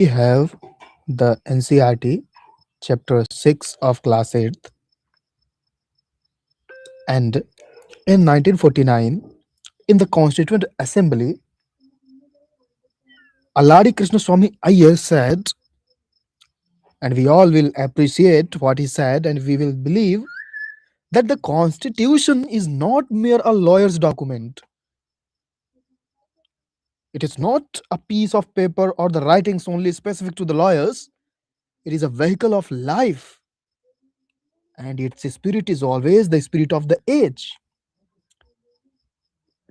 We have the NCRT, chapter 6 of class 8th, and in 1949, in the Constituent Assembly, Alladi Krishna Swami Iyer said, and we all will appreciate what he said, and we will believe that the Constitution is not mere a lawyer's document. It is not a piece of paper or the writings only specific to the lawyers. It is a vehicle of life, and its spirit is always the spirit of the age.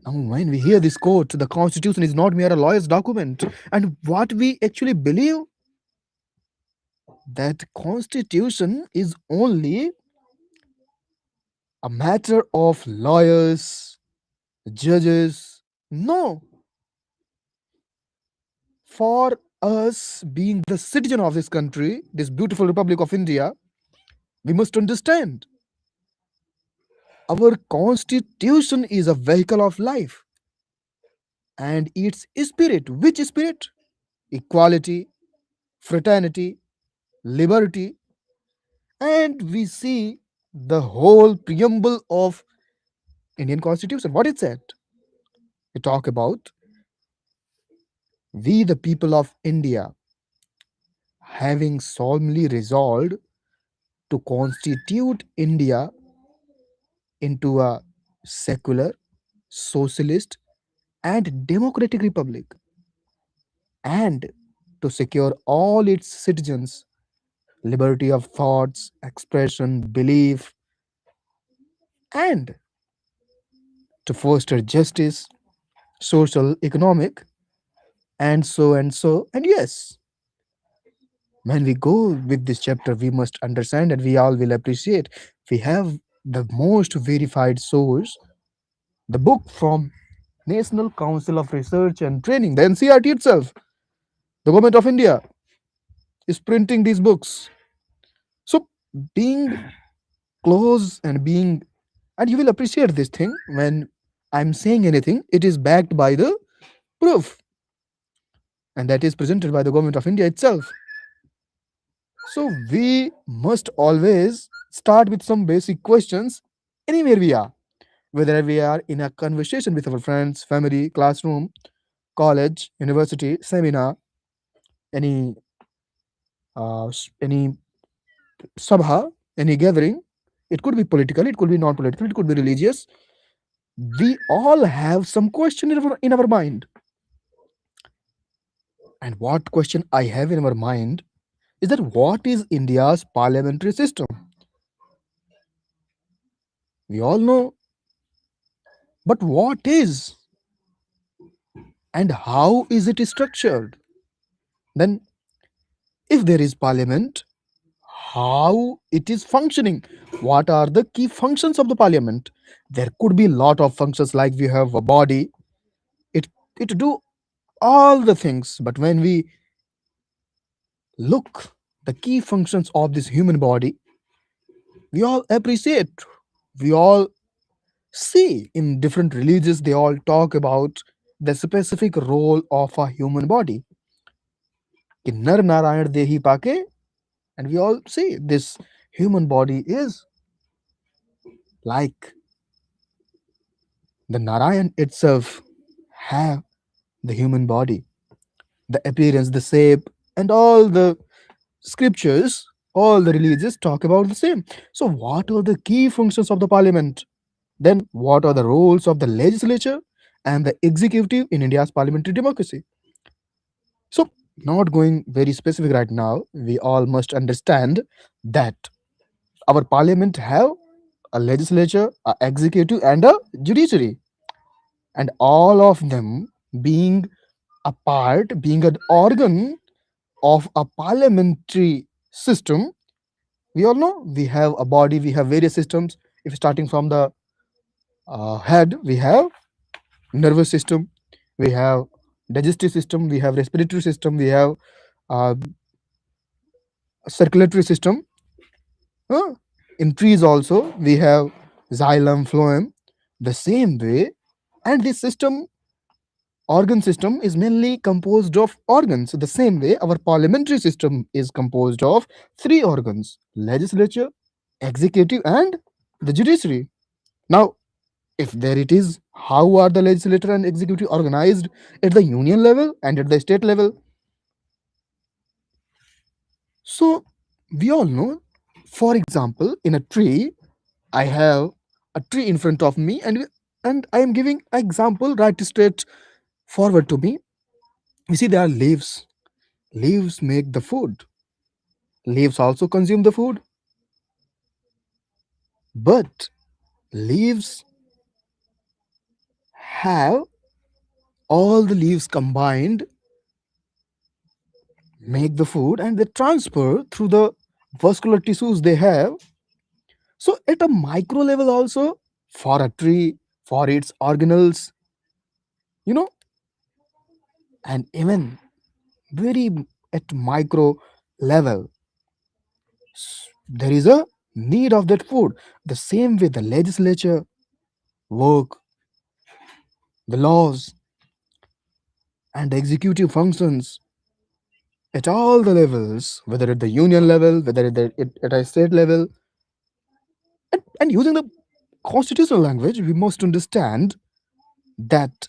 Now, when we hear this quote, the Constitution is not mere a lawyer's document, and what we actually believe that Constitution is only a matter of lawyers, judges. No, for us being the citizen of this country, this beautiful Republic of India, we must understand our Constitution is a vehicle of life, and its spirit, which spirit? Equality, fraternity, liberty, and we see the whole preamble of Indian Constitution. What it said? We talk about we the people of India having solemnly resolved to constitute India into a secular, socialist, and democratic republic, and to secure all its citizens liberty of thoughts, expression, belief, and to foster justice, social, economic, and yes, when we go with this chapter, we must understand and we all will appreciate. We have the most verified source, the book from National Council of Research and Training, the NCRT itself. The government of India is printing these books. So being close and being, and you will appreciate this thing when I'm saying anything, it is backed by the proof, and that is presented by the government of India itself. So we must always start with some basic questions anywhere we are, whether we are in a conversation with our friends, family, classroom, college, university, seminar, any any sabha, any gathering. It could be political, it could be non-political, it could be religious. We all have some question in our mind. And what question I have in our mind is that what is India's parliamentary system? We all know, but what is and how is it structured? Then, if there is parliament, how it is functioning? What are the key functions of the parliament? There could be a lot of functions, like we have a body. It do all the things, but when we look the key functions of this human body, we all appreciate. We all see in different religions they all talk about the specific role of a human body. कि नर नारायण देही पाके, and we all see this human body is like the Narayan itself have the human body, the appearance, the shape, and all the scriptures, all the religions talk about the same. So what are the key functions of the parliament? Then what are the roles of the legislature and the executive in India's parliamentary democracy? So, not going very specific right now, we all must understand that our parliament have a legislature, a executive, and a judiciary, and all of them being a part, being an organ of a parliamentary system. We all know we have a body, we have various systems. If starting from the head, we have nervous system, we have digestive system, we have respiratory system, we have uh, circulatory system. Uh, in trees also we have xylem, phloem, the same way. And this system organ system is mainly composed of organs. The same way, our parliamentary system is composed of three organs: legislature, executive, and the judiciary. Now, if there it is, how are the legislature and executive organized at the union level and at the state level? So, we all know, for example, in a tree, I have a tree in front of me, and I am giving example right straight forward to me. You see, there are leaves. Leaves make the food. Leaves also consume the food, but leaves have all the leaves combined make the food, and they transfer through the vascular tissues they have. So at a micro level also, for a tree, for its organelles, you know, and even very at micro level, there is a need of that food. The same way the legislature work, the laws, and the executive functions at all the levels, whether at the union level, whether at a state level, and using the constitutional language, we must understand that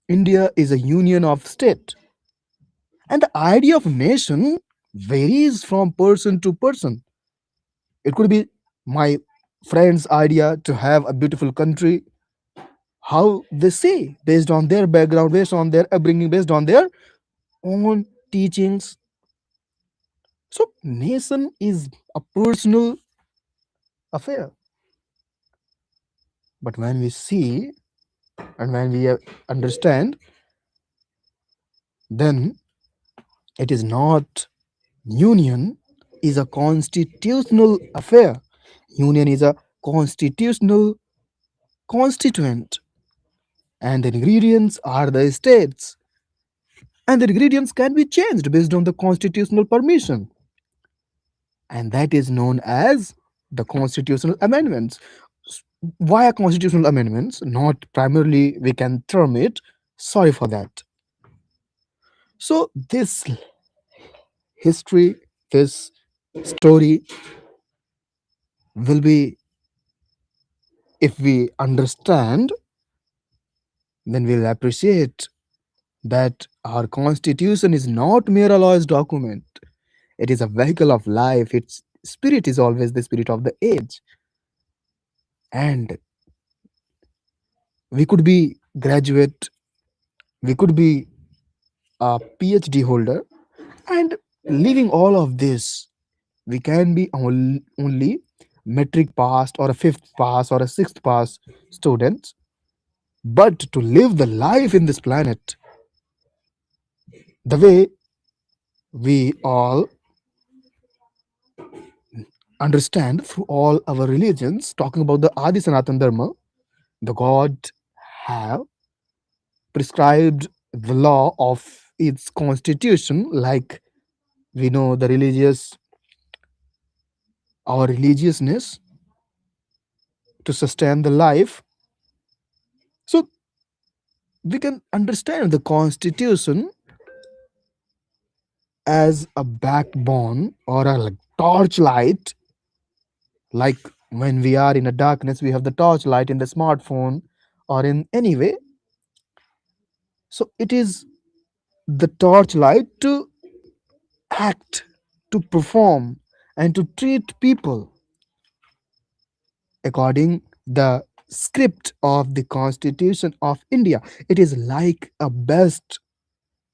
India is a union of state, and the idea of nation varies from person to person. It could be my friend's idea to have a beautiful country, how they say, based on their background, based on their upbringing, based on their own teachings. So, nation is a personal affair. But when we see and when we understand, then it is not union is a constitutional affair. Union is a constitutional constituent, and the ingredients are the states. And the ingredients can be changed based on the constitutional permission, and that is known as the constitutional amendments. Why are constitutional amendments? Not primarily, we can term it. Sorry for that. So, this history, this story will be, if we understand, then we'll appreciate that our constitution is not mere a law's document. It is a vehicle of life. Its spirit is always the spirit of the age. And we could be graduate, we could be a PhD holder, and leaving all of this, we can be only metric passed or a fifth pass or a sixth pass student. But to live the life in this planet, the way we all understand through all our religions, talking about the Adi Sanatan Dharma, the God have prescribed the law of its constitution, like we know the religious, our religiousness to sustain the life. So we can understand the constitution as a backbone or a like torchlight, like when we are in a darkness, we have the torchlight in the smartphone or in any way. So it is the torchlight to act, to perform, and to treat people according the script of the Constitution of India. It is like a best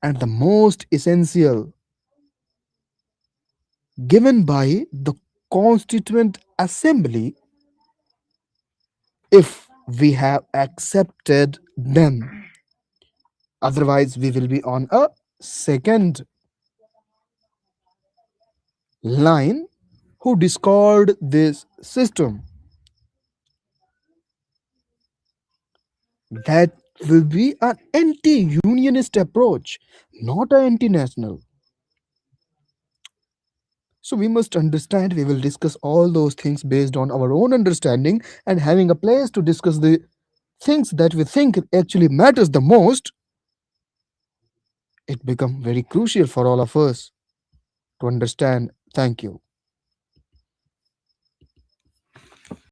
and the most essential given by the Constituent Assembly if we have accepted them. Otherwise, we will be on a second line who discard this system. That will be an anti unionist approach, not an anti national. So we must understand, we will discuss all those things based on our own understanding and having a place to discuss the things that we think actually matters the most. it become very crucial for all of us to understand. Thank you.